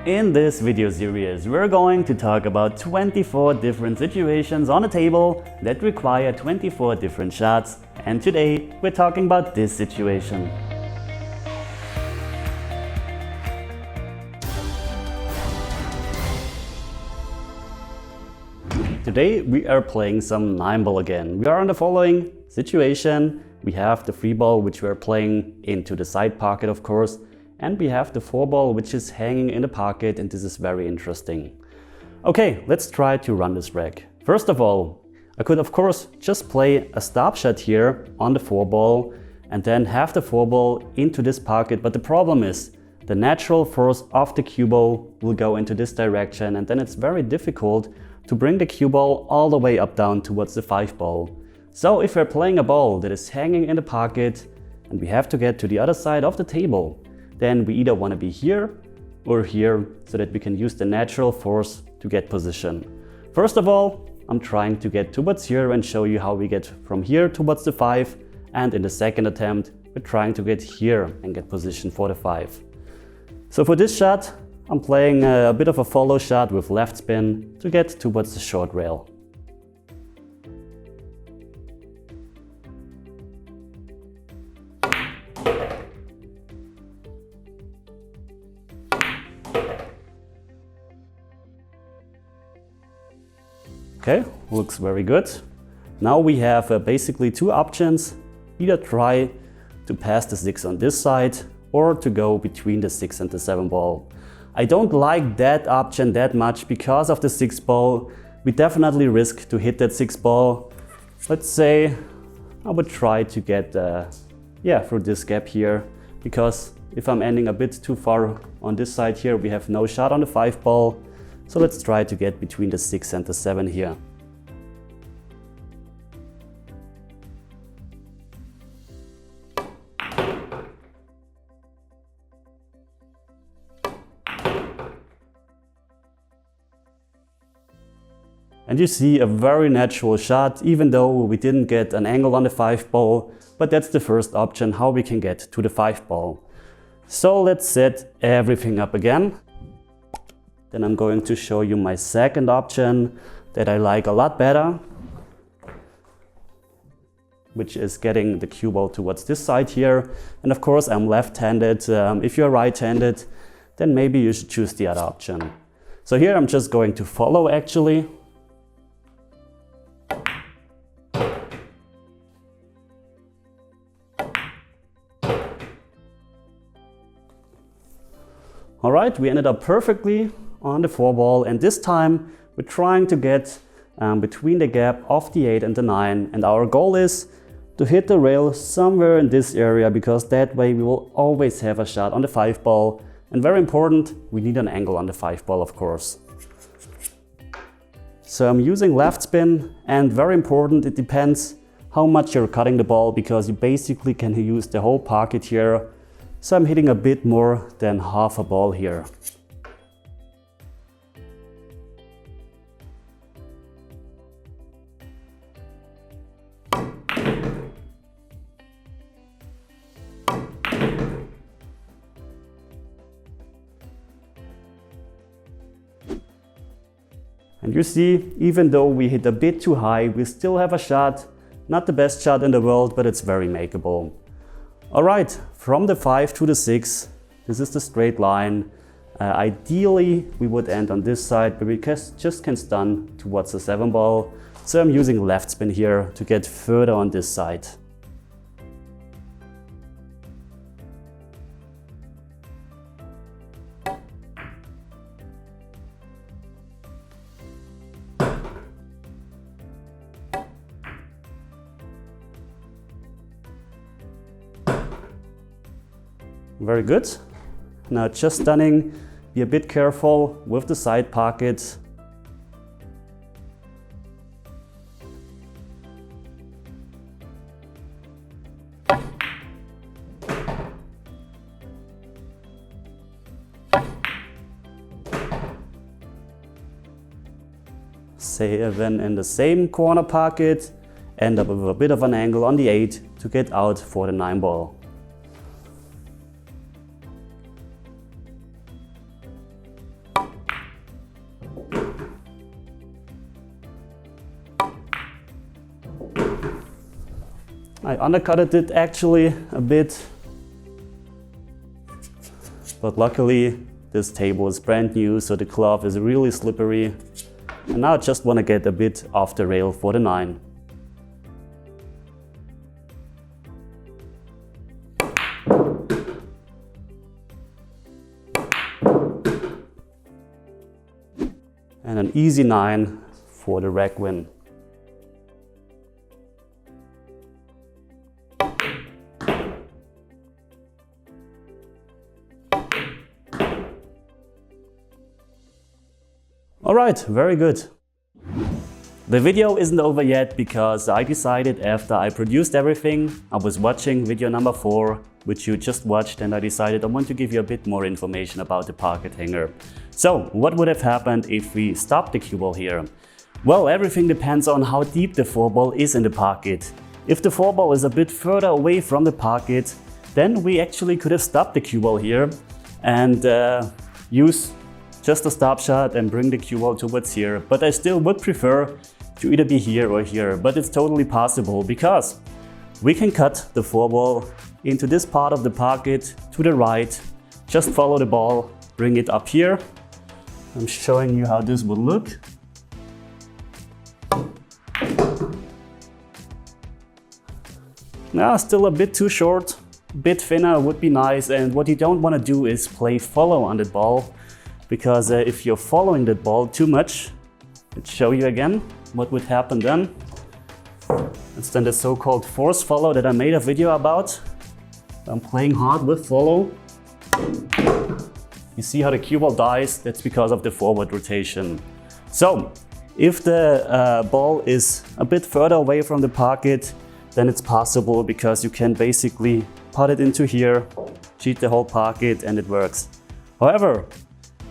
In this video series, we're going to talk about 24 different situations on a table that require 24 different shots, and today we're talking about this situation. Today we are playing some 9-ball again. We are on the following situation. We have the 3-ball which we are playing into the side pocket, of course. And we have the 4-ball which is hanging in the pocket, and this is very interesting. Okay, let's try to run this reg. First of all, I could of course just play a stop shot here on the 4-ball and then have the 4-ball into this pocket, but the problem is the natural force of the cue ball will go into this direction, and then it's very difficult to bring the cue ball all the way up down towards the 5-ball. So if we're playing a ball that is hanging in the pocket and we have to get to the other side of the table, then we either want to be here or here so that we can use the natural force to get position. First of all, I'm trying to get towards here and show you how we get from here towards the 5, and in the second attempt we're trying to get here and get position for the 5. So for this shot I'm playing a bit of a follow shot with left spin to get towards the short rail. Okay, looks very good. Now we have basically two options. Either try to pass the 6 on this side or to go between the 6 and the 7 ball. I don't like that option that much because of the 6 ball. We definitely risk to hit that 6 ball. Let's say I would try to get through this gap here, because if I'm ending a bit too far on this side here, we have no shot on the 5 ball. So let's try to get between the 6 and the 7 here. And you see a very natural shot, even though we didn't get an angle on the 5 ball, but that's the first option, how we can get to the 5 ball. So let's set everything up again. Then I'm going to show you my second option that I like a lot better, which is getting the cue ball towards this side here. And of course I'm left-handed. If you're right-handed, then maybe you should choose the other option. So here I'm just going to follow actually. Alright, we ended up perfectly on the 4-ball, and this time we're trying to get between the gap of the 8 and the 9, and our goal is to hit the rail somewhere in this area, because that way we will always have a shot on the 5-ball, and very important, we need an angle on the 5-ball of course. So I'm using left spin, and very important, it depends how much you're cutting the ball, because you basically can use the whole pocket here. So I'm hitting a bit more than half a ball here. And you see, even though we hit a bit too high, we still have a shot. Not the best shot in the world, but it's very makeable. Alright, from the 5 to the 6, this is the straight line. Ideally, we would end on this side, but we just can stun towards the 7 ball. So I'm using left spin here to get further on this side. Very good. Now just stunning, be a bit careful with the side pocket. Say then in the same corner pocket, end up with a bit of an angle on the 8 to get out for the 9 ball. I undercutted it actually a bit, but luckily this table is brand new, so the club is really slippery. And now I just want to get a bit off the rail for the 9. And an easy 9 for the rack win. Alright, very good. The video isn't over yet because I decided after I produced everything, I was watching video number 4, which you just watched, and I decided I want to give you a bit more information about the pocket hanger. So, what would have happened if we stopped the cue ball here? Well, everything depends on how deep the 4-ball is in the pocket. If the 4-ball is a bit further away from the pocket, then we actually could have stopped the cue ball here and use just a stop shot and bring the cue ball towards here. But I still would prefer to either be here or here, but it's totally possible because we can cut the 4-ball into this part of the pocket to the right, just follow the ball, bring it up here. I'm showing you how this would look. Now, still a bit too short, a bit thinner would be nice, and what you don't want to do is play follow on the ball, because if you're following the ball too much, let's show you again what would happen then. It's then the so-called force follow that I made a video about. I'm playing hard with follow. You see how the cue ball dies? That's because of the forward rotation. So, if the ball is a bit further away from the pocket, then it's possible because you can basically put it into here, cheat the whole pocket, and it works. However,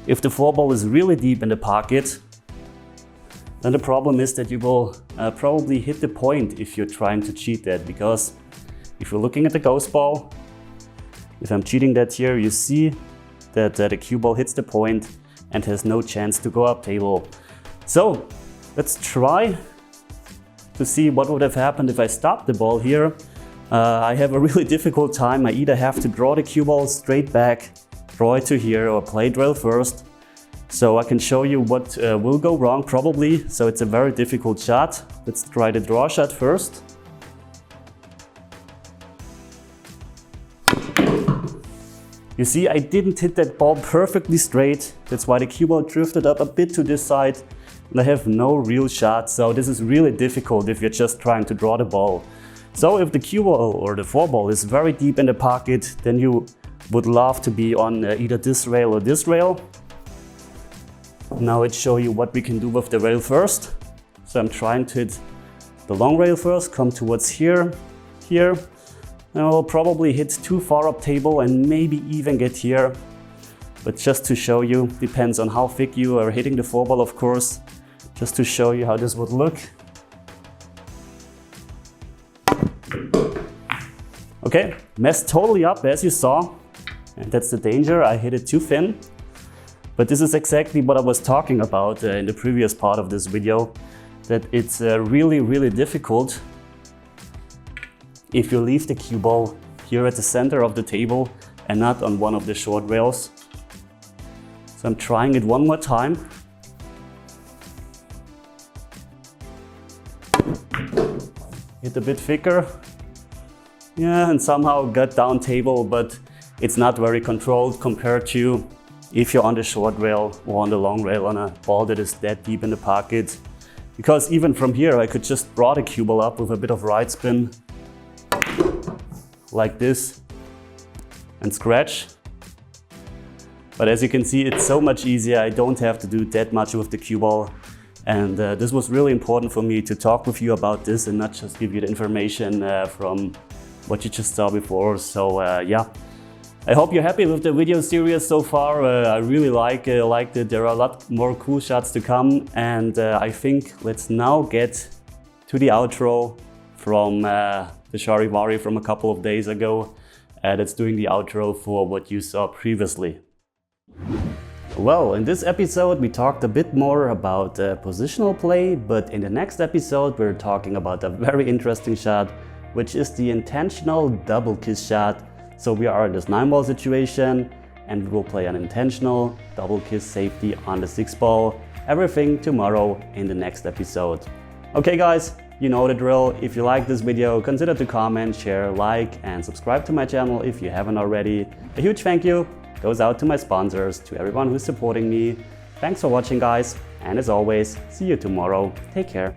if the 4-ball is really deep in the pocket, then the problem is that you will probably hit the point if you're trying to cheat that, because if you're looking at the ghost ball, if I'm cheating that here, you see that the cue ball hits the point and has no chance to go up table. So let's try to see what would have happened if I stopped the ball here. I have a really difficult time. I either have to draw the cue ball straight back, draw it to here, or play drill first. So I can show you what will go wrong probably. So it's a very difficult shot. Let's try the draw shot first. You see, I didn't hit that ball perfectly straight. That's why the cue ball drifted up a bit to this side. And I have no real shot. So this is really difficult if you're just trying to draw the ball. So if the cue ball or the 4-ball is very deep in the pocket, then you would love to be on either this rail or this rail. Now let's show you what we can do with the rail first. So I'm trying to hit the long rail first, come towards here, here. And I'll probably hit too far up table and maybe even get here. But just to show you, depends on how thick you are hitting the 4-ball, of course. Just to show you how this would look. Okay, messed totally up as you saw. And that's the danger, I hit it too thin. But this is exactly what I was talking about in the previous part of this video, that it's really difficult if you leave the cue ball here at the center of the table and not on one of the short rails. So I'm trying it one more time. Hit a bit thicker. Yeah, and somehow got down table, but it's not very controlled compared to if you're on the short rail or on the long rail on a ball that is that deep in the pocket. Because even from here I could just draw the cue ball up with a bit of right spin like this and scratch. But as you can see, it's so much easier. I don't have to do that much with the cue ball. And this was really important for me to talk with you about this and not just give you the information from what you just saw before. So yeah. I hope you're happy with the video series so far. I really liked it. There are a lot more cool shots to come, and I think let's now get to the outro from the Sharivari from a couple of days ago. That's doing the outro for what you saw previously. Well, in this episode we talked a bit more about positional play, but in the next episode we're talking about a very interesting shot which is the intentional double kiss shot. So we are in this 9-ball situation and we will play an intentional double kiss safety on the 6-ball. Everything tomorrow in the next episode. Okay guys, you know the drill. If you like this video, consider to comment, share, like and subscribe to my channel if you haven't already. A huge thank you goes out to my sponsors, to everyone who's supporting me. Thanks for watching guys, and as always, see you tomorrow. Take care.